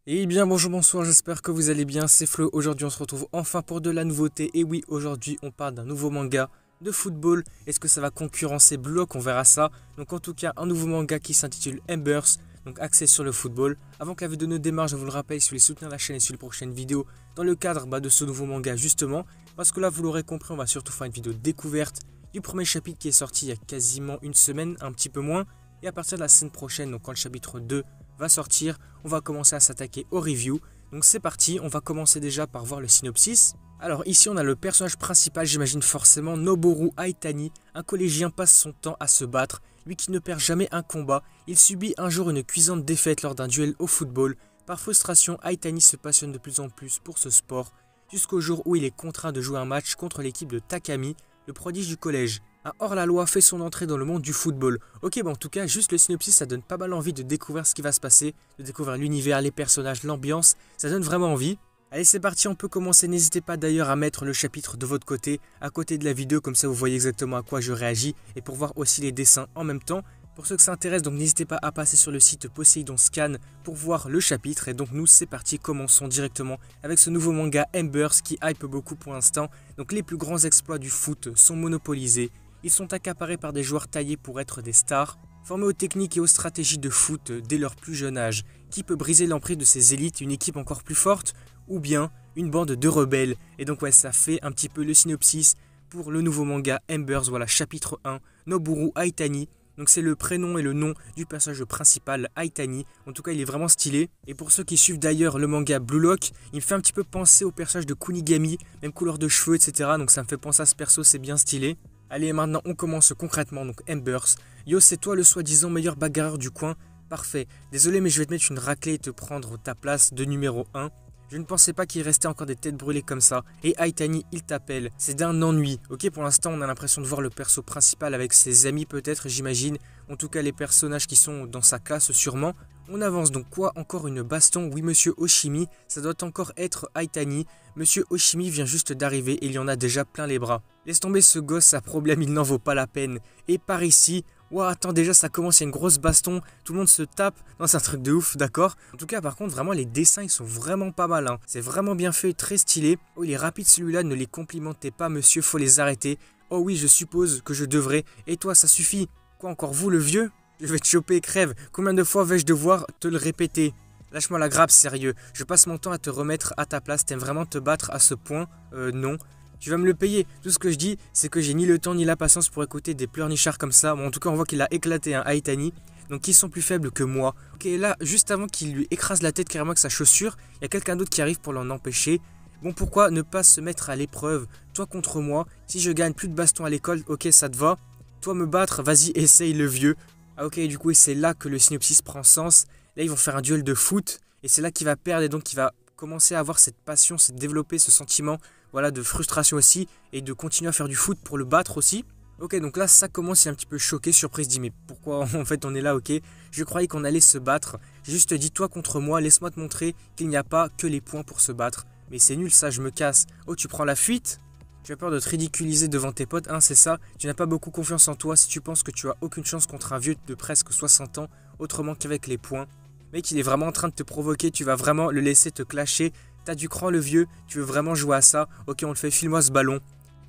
Et bien bonjour, bonsoir, j'espère que vous allez bien, c'est Flo, aujourd'hui on se retrouve enfin pour de la nouveauté. Et oui, aujourd'hui on parle d'un nouveau manga de football. Est-ce que ça va concurrencer Blue Lock? On verra ça. Donc en tout cas un nouveau manga qui s'intitule Embers, donc axé sur le football. Avant que la vidéo ne démarre, je vous le rappelle, si vous voulez soutenir la chaîne et suivre les prochaines vidéos dans le cadre de ce nouveau manga justement. Parce que là vous l'aurez compris, on va surtout faire une vidéo découverte du premier chapitre qui est sorti il y a quasiment une semaine, un petit peu moins. Et à partir de la semaine prochaine, donc quand le chapitre 2 va sortir, on va commencer à s'attaquer au review. Donc c'est parti, on va commencer déjà par voir le synopsis. Alors ici on a le personnage principal, j'imagine forcément Noboru Aitani. Un collégien passe son temps à se battre, lui qui ne perd jamais un combat. Il subit un jour une cuisante défaite lors d'un duel au football. Par frustration, Aitani se passionne de plus en plus pour ce sport, jusqu'au jour où il est contraint de jouer un match contre l'équipe de Takami, le prodige du collège. Un hors-la-loi fait son entrée dans le monde du football. Ok, bon en tout cas, juste le synopsis, ça donne pas mal envie de découvrir ce qui va se passer, de découvrir l'univers, les personnages, l'ambiance, ça donne vraiment envie. Allez, c'est parti, on peut commencer. N'hésitez pas d'ailleurs à mettre le chapitre de votre côté, à côté de la vidéo, comme ça vous voyez exactement à quoi je réagis, et pour voir aussi les dessins en même temps. Pour ceux que ça intéresse, donc n'hésitez pas à passer sur le site Poséidon Scan pour voir le chapitre. Et donc nous, c'est parti, commençons directement avec ce nouveau manga Embers qui hype beaucoup pour l'instant. Donc les plus grands exploits du foot sont monopolisés. Ils sont accaparés par des joueurs taillés pour être des stars, formés aux techniques et aux stratégies de foot dès leur plus jeune âge. Qui peut briser l'emprise de ces élites, une équipe encore plus forte, ou bien une bande de rebelles? Et donc ouais, ça fait un petit peu le synopsis pour le nouveau manga Embers, voilà, chapitre 1, Noboru Aitani. Donc c'est le prénom et le nom du personnage principal, Aitani. En tout cas, il est vraiment stylé. Et pour ceux qui suivent d'ailleurs le manga Blue Lock, il me fait un petit peu penser au personnage de Kunigami, même couleur de cheveux, etc. Donc ça me fait penser à ce perso, c'est bien stylé. Allez, maintenant on commence concrètement, donc Embers. Yo, c'est toi le soi-disant meilleur bagarreur du coin? Parfait. Désolé, mais je vais te mettre une raclée et te prendre ta place de numéro 1. Je ne pensais pas qu'il restait encore des têtes brûlées comme ça. Et Aitani, il t'appelle. C'est d'un ennui. Ok, pour l'instant, on a l'impression de voir le perso principal avec ses amis peut-être, j'imagine. En tout cas, les personnages qui sont dans sa classe sûrement. On avance donc quoi? Encore une baston? Oui, monsieur Oshimi, ça doit encore être Aitani. Monsieur Oshimi vient juste d'arriver et il y en a déjà plein les bras. Laisse tomber ce gosse, à problème, il n'en vaut pas la peine. Et par ici, ouah, attends, déjà ça commence, il y a une grosse baston, tout le monde se tape. Non, c'est un truc de ouf, d'accord. En tout cas, par contre, vraiment, les dessins, ils sont vraiment pas mal, hein. C'est vraiment bien fait, très stylé. Oh, il est rapide celui-là, ne les complimentez pas, monsieur, faut les arrêter. Oh oui, je suppose que je devrais. Et toi, ça suffit. Quoi, encore vous, le vieux? Je vais te choper, crève. Combien de fois vais-je devoir te le répéter? Lâche-moi la grappe, sérieux. Je passe mon temps à te remettre à ta place. T'aimes vraiment te battre à ce point? Non. Tu vas me le payer. Tout ce que je dis, c'est que j'ai ni le temps ni la patience pour écouter des pleurnichards comme ça. Bon, en tout cas, on voit qu'il a éclaté un Aitani. Donc, ils sont plus faibles que moi. Ok, là, juste avant qu'il lui écrase la tête carrément avec sa chaussure, il y a quelqu'un d'autre qui arrive pour l'en empêcher. Bon, pourquoi ne pas se mettre à l'épreuve? Toi contre moi. Si je gagne plus de baston à l'école, ok, ça te va? Toi me battre, vas-y, essaye le vieux. Ah ok, du coup, c'est là que le synopsis prend sens. Là, ils vont faire un duel de foot. Et c'est là qu'il va perdre et donc il va commencer à avoir cette passion, se développer ce sentiment, voilà, de frustration aussi. Et de continuer à faire du foot pour le battre aussi. Ok, donc là, ça commence, il est un petit peu choqué, surprise, dit mais pourquoi en fait on est là, ok? Je croyais qu'on allait se battre. J'ai juste dit toi contre moi, laisse-moi te montrer qu'il n'y a pas que les points pour se battre. Mais c'est nul ça, je me casse. Oh, tu prends la fuite? Tu as peur de te ridiculiser devant tes potes, hein, c'est ça? Tu n'as pas beaucoup confiance en toi si tu penses que tu as aucune chance contre un vieux de presque 60 ans, autrement qu'avec les points. Mec, il est vraiment en train de te provoquer, tu vas vraiment le laisser te clasher. T'as du cran le vieux, tu veux vraiment jouer à ça? Ok, on le fait, file-moi ce ballon.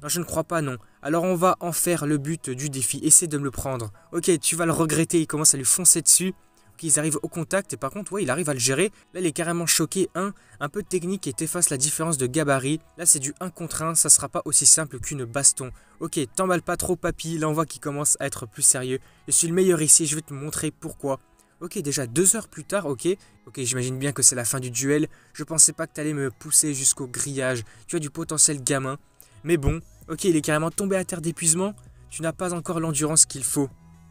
Non, je ne crois pas, non. Alors on va en faire le but du défi, essaie de me le prendre. Ok, tu vas le regretter, il commence à lui foncer dessus. Ok, ils arrivent au contact et par contre, ouais, il arrive à le gérer. Là, il est carrément choqué. Un peu de technique et t'efface la différence de gabarit. Là, c'est du 1 contre 1, ça sera pas aussi simple qu'une baston. Ok, t'emballes pas trop, papy. Là, on voit qu'il commence à être plus sérieux. Je suis le meilleur ici, je vais te montrer pourquoi. Ok, déjà 2 heures plus tard, ok. Ok, j'imagine bien que c'est la fin du duel. Je pensais pas que t'allais me pousser jusqu'au grillage. Tu as du potentiel gamin. Mais bon, ok, il est carrément tombé à terre d'épuisement. Tu n'as pas encore l'endurance qu'il faut.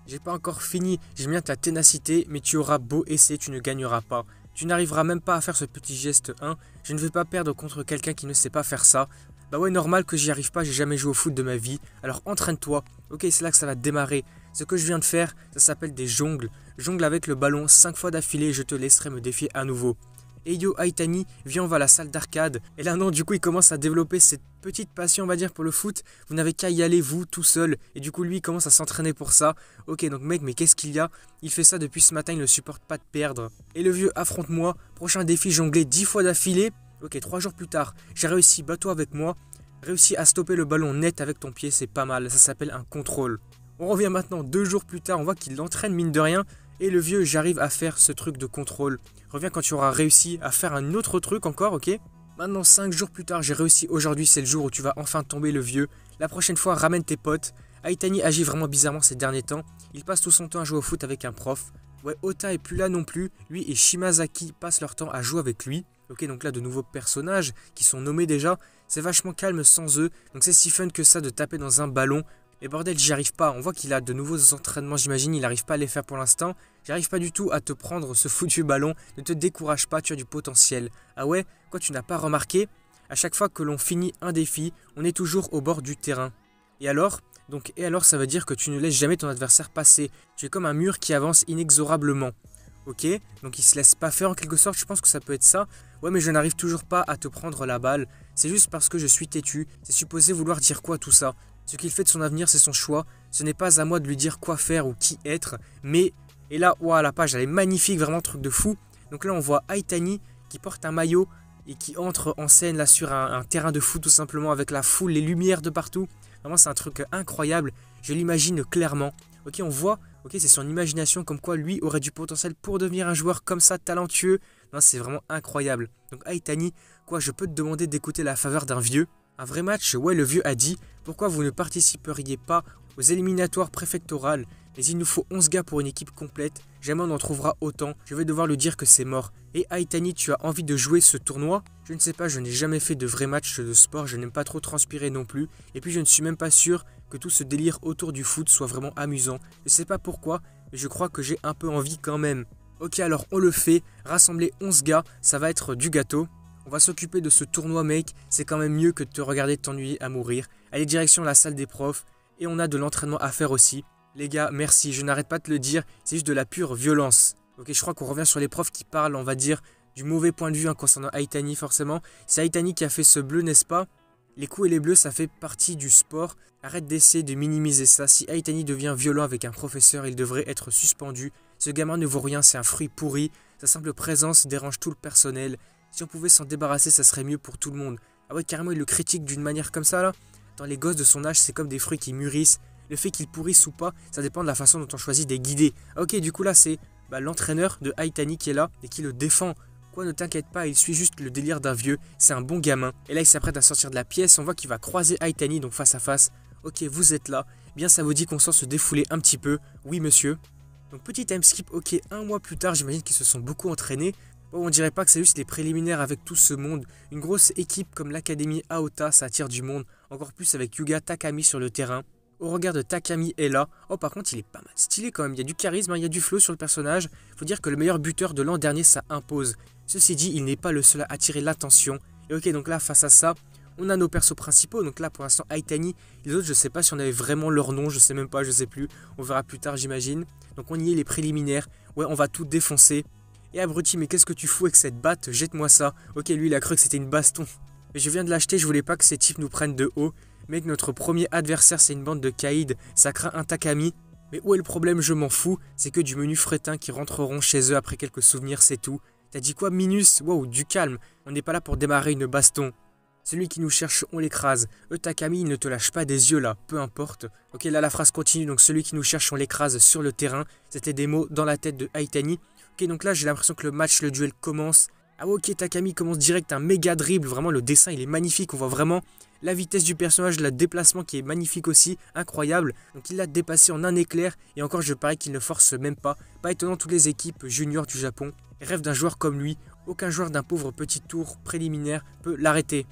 J'ai pas encore fini, j'aime bien ta ténacité, mais tu auras beau essayer, tu ne gagneras pas. Tu n'arriveras même pas à faire ce petit geste 1. Je ne vais pas perdre contre quelqu'un qui ne sait pas faire ça. Bah ouais, normal que j'y arrive pas, j'ai jamais joué au foot de ma vie. Alors entraîne-toi. Ok, c'est là que ça va démarrer. Ce que je viens de faire, ça s'appelle des jongles. Jongle avec le ballon 5 fois d'affilée et je te laisserai me défier à nouveau. Et yo Aitani, viens on va à la salle d'arcade. Et là non, du coup il commence à développer cette petite passion on va dire pour le foot. Vous n'avez qu'à y aller vous tout seul. Et du coup lui il commence à s'entraîner pour ça. Ok donc mec mais qu'est-ce qu'il y a? Il fait ça depuis ce matin, il ne supporte pas de perdre. Et le vieux affronte-moi, prochain défi jongler 10 fois d'affilée. Ok 3 jours plus tard, j'ai réussi, bats-toi avec moi. Réussi à stopper le ballon net avec ton pied, c'est pas mal, ça s'appelle un contrôle. On revient maintenant 2 jours plus tard, on voit qu'il l'entraîne mine de rien. Et le vieux, j'arrive à faire ce truc de contrôle. Reviens quand tu auras réussi à faire un autre truc encore, ok? Maintenant 5 jours plus tard, j'ai réussi aujourd'hui, c'est le jour où tu vas enfin tomber le vieux. La prochaine fois, ramène tes potes. Aitani agit vraiment bizarrement ces derniers temps. Il passe tout son temps à jouer au foot avec un prof. Ouais, Ota est plus là non plus. Lui et Shimazaki passent leur temps à jouer avec lui. Ok, donc là de nouveaux personnages qui sont nommés déjà. C'est vachement calme sans eux. Donc c'est si fun que ça de taper dans un ballon. Et bordel, j'y arrive pas. On voit qu'il a de nouveaux entraînements, j'imagine. Il n'arrive pas à les faire pour l'instant. J'arrive pas du tout à te prendre ce foutu ballon. Ne te décourage pas, tu as du potentiel. Ah ouais? Quoi, tu n'as pas remarqué? À chaque fois que l'on finit un défi, on est toujours au bord du terrain. Et alors? Ça veut dire que tu ne laisses jamais ton adversaire passer. Tu es comme un mur qui avance inexorablement. Ok? Donc il se laisse pas faire en quelque sorte, je pense que ça peut être ça. Ouais mais je n'arrive toujours pas à te prendre la balle. C'est juste parce que je suis têtu. C'est supposé vouloir dire quoi tout ça? Ce qu'il fait de son avenir, c'est son choix. Ce n'est pas à moi de lui dire quoi faire ou qui être. Mais, et là, ouah, la page, elle est magnifique, vraiment truc de fou. Donc là, on voit Aitani qui porte un maillot et qui entre en scène là sur un terrain de foot tout simplement avec la foule, les lumières de partout. Vraiment, c'est un truc incroyable. Je l'imagine clairement. Ok, on voit, ok, c'est son imagination comme quoi lui aurait du potentiel pour devenir un joueur comme ça, talentueux. Non, c'est vraiment incroyable. Donc Aitani, quoi, je peux te demander d'écouter la faveur d'un vieux? Un vrai match, ouais, le vieux a dit « Pourquoi vous ne participeriez pas aux éliminatoires préfectorales? Mais il nous faut 11 gars pour une équipe complète. Jamais on en trouvera autant. Je vais devoir lui dire que c'est mort. Et Aitani, tu as envie de jouer ce tournoi? Je ne sais pas, je n'ai jamais fait de vrais matchs de sport. Je n'aime pas trop transpirer non plus. Et puis je ne suis même pas sûr que tout ce délire autour du foot soit vraiment amusant. Je ne sais pas pourquoi, mais je crois que j'ai un peu envie quand même. Ok, alors on le fait. Rassembler 11 gars, ça va être du gâteau. On va s'occuper de ce tournoi mec, c'est quand même mieux que de te regarder t'ennuyer à mourir. Allez direction la salle des profs, et on a de l'entraînement à faire aussi. Les gars, merci, je n'arrête pas de te le dire, c'est juste de la pure violence. Ok, je crois qu'on revient sur les profs qui parlent, on va dire, du mauvais point de vue concernant Aitani forcément. C'est Aitani qui a fait ce bleu, n'est-ce pas? Les coups et les bleus, ça fait partie du sport. Arrête d'essayer de minimiser ça. Si Aitani devient violent avec un professeur, il devrait être suspendu. Ce gamin ne vaut rien, c'est un fruit pourri. Sa simple présence dérange tout le personnel. Si on pouvait s'en débarrasser, ça serait mieux pour tout le monde. Ah ouais, carrément, il le critique d'une manière comme ça, là. Dans les gosses de son âge, c'est comme des fruits qui mûrissent. Le fait qu'ils pourrissent ou pas, ça dépend de la façon dont on choisit de les guider. Ah, ok, du coup, là, c'est l'entraîneur de Aitani qui est là et qui le défend. Quoi, ne t'inquiète pas, il suit juste le délire d'un vieux. C'est un bon gamin. Et là, il s'apprête à sortir de la pièce. On voit qu'il va croiser Aitani, donc face à face. Ok, vous êtes là. Bien, ça vous dit qu'on sort se défouler un petit peu? Oui, monsieur. Donc, petit time skip. Ok, un mois plus tard, j'imagine qu'ils se sont beaucoup entraînés. Bon, on dirait pas que c'est juste les préliminaires avec tout ce monde. Une grosse équipe comme l'Académie Aota, ça attire du monde. Encore plus avec Yuga Takami sur le terrain. Au regard de Takami est là. Oh, par contre, il est pas mal stylé quand même. Il y a du charisme, il y a du flow sur le personnage. Faut dire que le meilleur buteur de l'an dernier, ça impose. Ceci dit, il n'est pas le seul à attirer l'attention. Et ok, donc là, face à ça, on a nos persos principaux. Donc là, pour l'instant, Aitani. Les autres, je sais pas si on avait vraiment leur nom. Je sais même pas, je sais plus. On verra plus tard, j'imagine. Donc on y est, les préliminaires. Ouais, on va tout défoncer. Et abruti, mais qu'est-ce que tu fous avec cette batte? Jette-moi ça. Ok, lui, il a cru que c'était une baston. Mais je viens de l'acheter, je voulais pas que ces types nous prennent de haut. Mec, notre premier adversaire, c'est une bande de caïds. Ça craint un Takami. Mais où est le problème? Je m'en fous. C'est que du menu fretin qui rentreront chez eux après quelques souvenirs, c'est tout. T'as dit quoi, Minus? Wow, du calme. On n'est pas là pour démarrer une baston. Celui qui nous cherche, on l'écrase. Takami, il ne te lâche pas des yeux là, peu importe. Ok, là la phrase continue, donc celui qui nous cherche, on l'écrase sur le terrain. C'était des mots dans la tête de Aitani. Ok, donc là j'ai l'impression que le match, le duel commence. Ah ok, Takami commence direct un méga dribble. Vraiment, le dessin, il est magnifique. On voit vraiment la vitesse du personnage, le déplacement qui est magnifique aussi, incroyable. Donc il l'a dépassé en un éclair. Et encore, je parie qu'il ne force même pas. Pas étonnant, toutes les équipes juniors du Japon rêvent d'un joueur comme lui. Aucun joueur d'un pauvre petit tour préliminaire peut l'arrêter.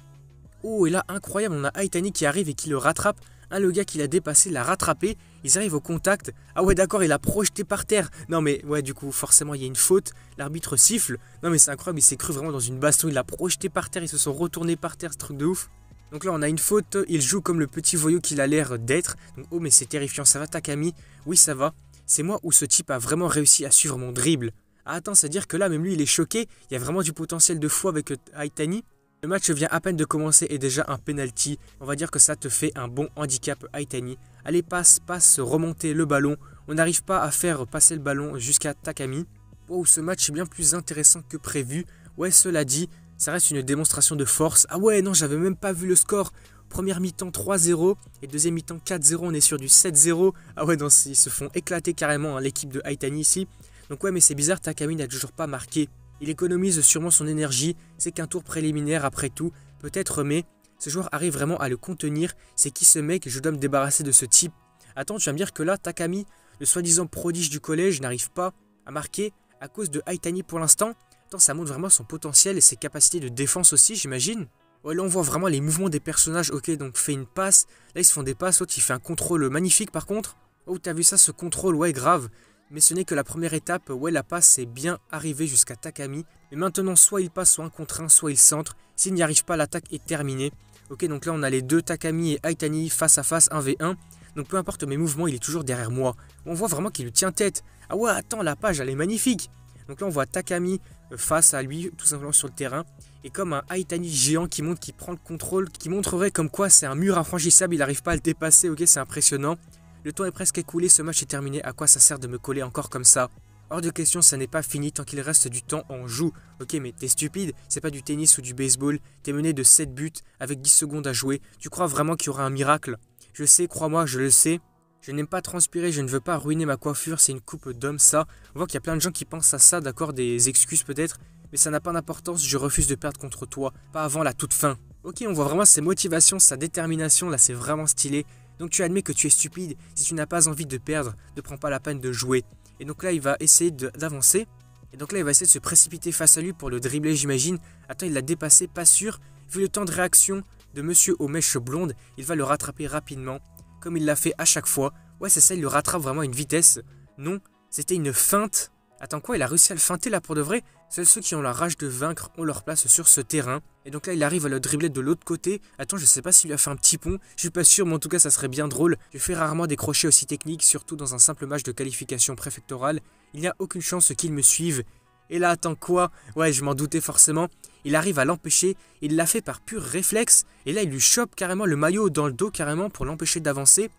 Oh, et là, incroyable, on a Aitani qui arrive et qui le rattrape. Le gars qui l'a dépassé l'a rattrapé. Ils arrivent au contact. Ah ouais, d'accord, il l'a projeté par terre. Non mais, ouais, du coup, forcément, il y a une faute. L'arbitre siffle. Non mais c'est incroyable, il s'est cru vraiment dans une baston. Il l'a projeté par terre, ils se sont retournés par terre, ce truc de ouf. Donc là, on a une faute. Il joue comme le petit voyou qu'il a l'air d'être. Donc, oh, mais c'est terrifiant. Ça va, Takami? Oui, ça va. C'est moi ou ce type a vraiment réussi à suivre mon dribble? Ah, attends, c'est-à-dire que là, même lui, il est choqué. Il y a vraiment du potentiel de fou avec Aitani. Le match vient à peine de commencer et déjà un penalty. On va dire que ça te fait un bon handicap Aitani. Allez, passe, remonter le ballon. On n'arrive pas à faire passer le ballon jusqu'à Takami. Wow, ce match est bien plus intéressant que prévu. Ouais, cela dit, ça reste une démonstration de force. Ah ouais, non, j'avais même pas vu le score. Première mi-temps 3-0 et deuxième mi-temps 4-0, on est sur du 7-0. Ah ouais, non, ils se font éclater carrément hein, l'équipe de Aitani ici. Donc ouais, mais c'est bizarre, Takami n'a toujours pas marqué. Il économise sûrement son énergie, c'est qu'un tour préliminaire après tout. Peut-être, mais ce joueur arrive vraiment à le contenir. C'est qui ce mec? Je dois me débarrasser de ce type. Attends, tu vas me dire que là, Takami, le soi-disant prodige du collège, n'arrive pas à marquer à cause de Aitani pour l'instant. Attends, ça montre vraiment son potentiel et ses capacités de défense aussi, j'imagine. Ouais, là on voit vraiment les mouvements des personnages. Ok, donc fait une passe. Là ils se font des passes. L'autre il fait un contrôle magnifique par contre. Oh, t'as vu ça, ce contrôle? Ouais, grave. Mais ce n'est que la première étape. Ouais, la passe est bien arrivée jusqu'à Takami. Mais maintenant, soit il passe, soit un contre un, soit il centre. S'il n'y arrive pas, l'attaque est terminée. Ok, donc là on a les deux Takami et Aitani face à face 1v1. Donc peu importe mes mouvements, il est toujours derrière moi. On voit vraiment qu'il lui tient tête. Ah ouais, attends, la page elle est magnifique. Donc là on voit Takami face à lui, tout simplement sur le terrain. Et comme un Aitani géant qui monte, qui prend le contrôle, qui montrerait comme quoi c'est un mur infranchissable, il n'arrive pas à le dépasser, ok, c'est impressionnant. Le temps est presque écoulé, ce match est terminé, à quoi ça sert de me coller encore comme ça? Hors de question, ça n'est pas fini, tant qu'il reste du temps, on joue. Ok, mais t'es stupide, c'est pas du tennis ou du baseball, t'es mené de 7 buts avec 10 secondes à jouer, tu crois vraiment qu'il y aura un miracle? Je sais, crois-moi, je le sais. Je n'aime pas transpirer, je ne veux pas ruiner ma coiffure, c'est une coupe d'homme ça. On voit qu'il y a plein de gens qui pensent à ça, d'accord, des excuses peut-être. Mais ça n'a pas d'importance, je refuse de perdre contre toi, pas avant la toute fin. Ok, on voit vraiment ses motivations, sa détermination, là c'est vraiment stylé. Donc tu admets que tu es stupide, si tu n'as pas envie de perdre, ne prends pas la peine de jouer. Et donc là il va essayer d'avancer. Et donc là il va essayer de se précipiter face à lui pour le dribbler j'imagine. Attends, il l'a dépassé, pas sûr. Vu le temps de réaction de monsieur aux mèches blondes, il va le rattraper rapidement. Comme il l'a fait à chaque fois. Ouais c'est ça, il le rattrape vraiment à une vitesse. Non, c'était une feinte. Attends quoi, il a réussi à le feinter là pour de vrai? Seuls ceux qui ont la rage de vaincre ont leur place sur ce terrain. Et donc là il arrive à le dribbler de l'autre côté. Attends, je sais pas s'il lui a fait un petit pont. Je suis pas sûr, mais en tout cas ça serait bien drôle. Je fais rarement des crochets aussi techniques, surtout dans un simple match de qualification préfectorale. Il n'y a aucune chance qu'ils me suivent. Et là attends quoi? Ouais, je m'en doutais forcément. Il arrive à l'empêcher, il l'a fait par pur réflexe. Et là il lui chope carrément le maillot dans le dos carrément pour l'empêcher d'avancer.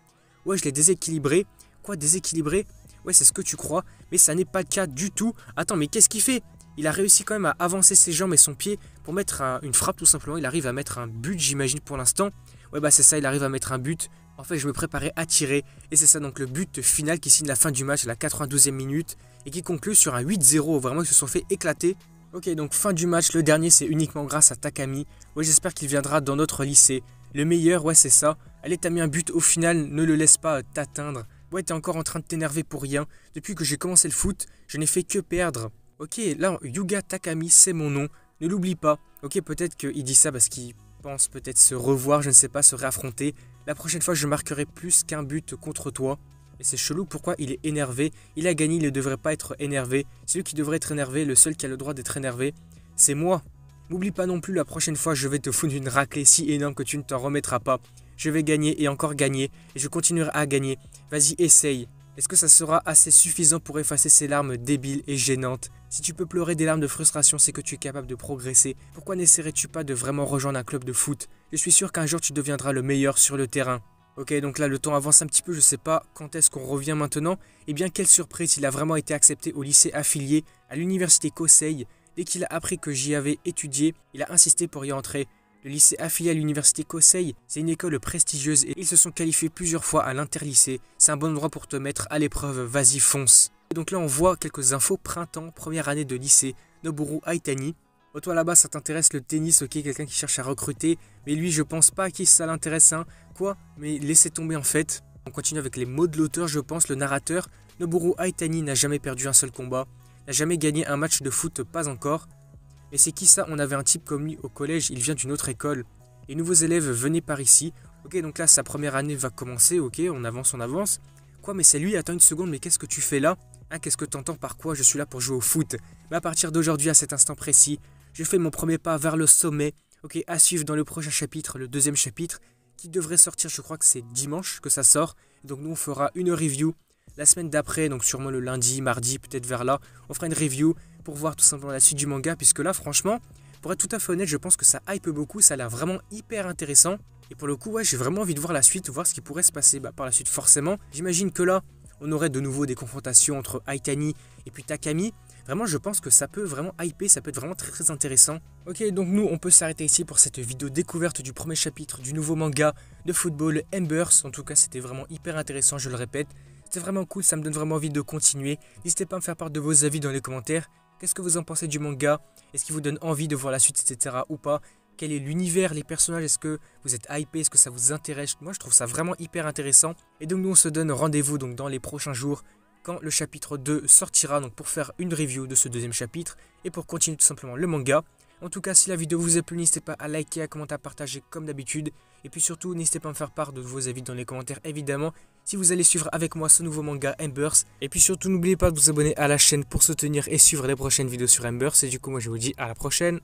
Ouais, je l'ai déséquilibré. Quoi, déséquilibré? Ouais, c'est ce que tu crois, mais ça n'est pas le cas du tout. Attends, mais qu'est-ce qu'il fait? Il a réussi quand même à avancer ses jambes et son pied pour mettre une frappe tout simplement. Il arrive à mettre un but, j'imagine, pour l'instant. Ouais, bah c'est ça, il arrive à mettre un but. En fait, je me préparais à tirer. Et c'est ça, donc le but final qui signe la fin du match à la 92e minute et qui conclut sur un 8-0. Vraiment, ils se sont fait éclater. Ok, donc fin du match. Le dernier, c'est uniquement grâce à Takami. Ouais, j'espère qu'il viendra dans notre lycée. Le meilleur, ouais, c'est ça. Allez, t'as mis un but au final, ne le laisse pas t'atteindre. Ouais, t'es encore en train de t'énerver pour rien. Depuis que j'ai commencé le foot, je n'ai fait que perdre. Ok, là, Yuga Takami, c'est mon nom. Ne l'oublie pas. Ok, peut-être qu'il dit ça parce qu'il pense peut-être se revoir, je ne sais pas, se réaffronter. La prochaine fois, je marquerai plus qu'un but contre toi. Et c'est chelou, pourquoi il est énervé? Il a gagné, il ne devrait pas être énervé. Celui qui devrait être énervé, le seul qui a le droit d'être énervé, c'est moi. N'oublie pas non plus, la prochaine fois, je vais te foutre une raclée si énorme que tu ne t'en remettras pas. Je vais gagner et encore gagner, et je continuerai à gagner. Vas-y, essaye. Est-ce que ça sera assez suffisant pour effacer ces larmes débiles et gênantes? Si tu peux pleurer des larmes de frustration, c'est que tu es capable de progresser. Pourquoi n'essaierais-tu pas de vraiment rejoindre un club de foot? Je suis sûr qu'un jour tu deviendras le meilleur sur le terrain. Ok, donc là le temps avance un petit peu, je sais pas quand est-ce qu'on revient maintenant. Eh bien quelle surprise, il a vraiment été accepté au lycée affilié à l'université Kosei. Dès qu'il a appris que j'y avais étudié, il a insisté pour y entrer. Le lycée affilié à l'université Kosei, c'est une école prestigieuse et ils se sont qualifiés plusieurs fois à l'interlycée. C'est un bon endroit pour te mettre à l'épreuve, vas-y fonce. Et donc là on voit quelques infos printemps, première année de lycée, Noboru Aitani. Oh, toi là-bas ça t'intéresse le tennis, ok, quelqu'un qui cherche à recruter, mais lui je pense pas à qui ça l'intéresse, hein. Quoi? Mais laissez tomber en fait. On continue avec les mots de l'auteur, je pense, le narrateur. Noboru Aitani n'a jamais perdu un seul combat, n'a jamais gagné un match de foot, pas encore. Mais c'est qui ça? On avait un type comme lui au collège, il vient d'une autre école. Les nouveaux élèves venaient par ici. Ok, donc là sa première année va commencer, ok, on avance, on avance. Quoi, mais c'est lui, attends une seconde, mais qu'est-ce que tu fais là? Hein, qu'est-ce que t'entends par quoi je suis là pour jouer au foot? Mais à partir d'aujourd'hui, à cet instant précis, je fais mon premier pas vers le sommet. Ok, à suivre dans le prochain chapitre, le deuxième chapitre, qui devrait sortir, je crois que c'est dimanche que ça sort. Donc nous on fera une review La semaine d'après, donc sûrement le lundi, mardi, peut-être vers là, on fera une review pour voir tout simplement la suite du manga. Puisque là, franchement, pour être tout à fait honnête, je pense que ça hype beaucoup, ça a l'air vraiment hyper intéressant. Et pour le coup, ouais, j'ai vraiment envie de voir la suite, voir ce qui pourrait se passer par la suite forcément. J'imagine que là, on aurait de nouveau des confrontations entre Aitani et puis Takami. Vraiment, je pense que ça peut vraiment hyper, ça peut être vraiment très intéressant. Ok, donc nous, on peut s'arrêter ici pour cette vidéo découverte du premier chapitre du nouveau manga de football Embers. En tout cas, c'était vraiment hyper intéressant, je le répète. C'était vraiment cool, ça me donne vraiment envie de continuer. N'hésitez pas à me faire part de vos avis dans les commentaires. Qu'est-ce que vous en pensez du manga? Est-ce qu'il vous donne envie de voir la suite, etc. ou pas? Quel est l'univers, les personnages? Est-ce que vous êtes hypé? Est-ce que ça vous intéresse? Moi, je trouve ça vraiment hyper intéressant. Et donc, nous, on se donne rendez-vous donc dans les prochains jours quand le chapitre 2 sortira, donc pour faire une review de ce deuxième chapitre et pour continuer tout simplement le manga. En tout cas, si la vidéo vous a plu, n'hésitez pas à liker, à commenter, à partager comme d'habitude. Et puis surtout, n'hésitez pas à me faire part de vos avis dans les commentaires, évidemment, si vous allez suivre avec moi ce nouveau manga Embers. Et puis surtout, n'oubliez pas de vous abonner à la chaîne pour soutenir et suivre les prochaines vidéos sur Embers. Et du coup, moi je vous dis à la prochaine.